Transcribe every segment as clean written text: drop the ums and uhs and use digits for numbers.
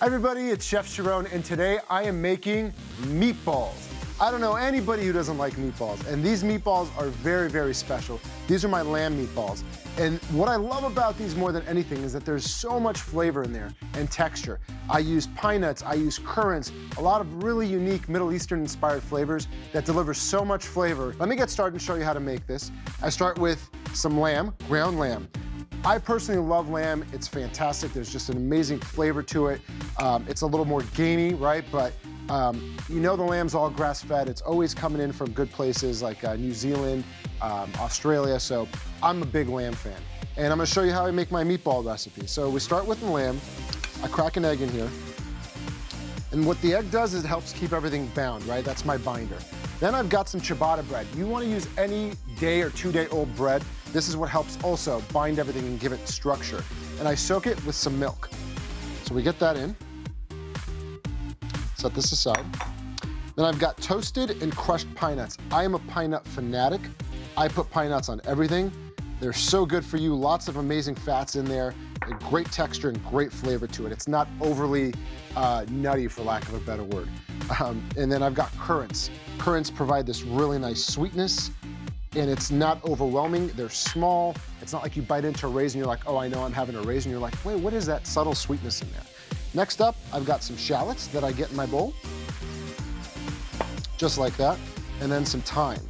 Hi everybody, it's Chef Sharon, and today I am making meatballs. I don't know anybody who doesn't like meatballs, and these meatballs are very, very special. These are my lamb meatballs. And what I love about these more than anything is that there's so much flavor in there and texture. I use pine nuts, I use currants, a lot of really unique Middle Eastern inspired flavors that deliver so much flavor. Let me get started and show you how to make this. I start with some lamb, ground lamb. I personally love lamb. It's fantastic. There's just an amazing flavor to it. It's a little more gamey, right? But you know the lamb's all grass-fed. It's always coming in from good places like New Zealand, Australia. So I'm a big lamb fan. And I'm gonna show you how I make my meatball recipe. So we start with the lamb. I crack an egg in here. And what the egg does is it helps keep everything bound, right? That's my binder. Then I've got some ciabatta bread. You wanna use any day or 2 day old bread. This is what helps also bind everything and give it structure. And I soak it with some milk. So we get that in. Set this aside. Then I've got toasted and crushed pine nuts. I am a pine nut fanatic. I put pine nuts on everything. They're so good for you. Lots of amazing fats in there. A great texture and great flavor to it. It's not overly nutty, for lack of a better word. And then I've got currants. Currants provide this really nice sweetness, and it's not overwhelming. They're small. It's not like you bite into a raisin, you're like, oh, I know I'm having a raisin. You're like, wait, what is that subtle sweetness in there? Next up, I've got some shallots that I get in my bowl. Just like that. And then some thyme.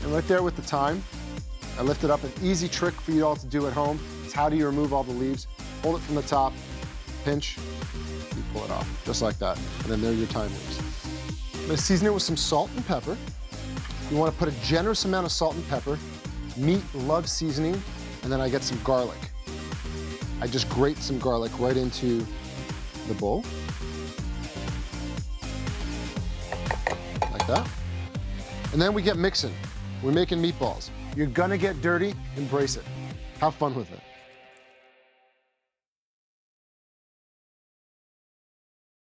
And right there with the thyme, I lifted up. An easy trick for you all to do at home is how do you remove all the leaves? Hold it from the top, pinch, you pull it off, just like that. And then there are your thyme leaves. I'm gonna season it with some salt and pepper. You wanna put a generous amount of salt and pepper. Meat loves seasoning. And then I get some garlic. I just grate some garlic right into the bowl. Like that. And then we get mixing. We're making meatballs. You're gonna get dirty, embrace it. Have fun with it.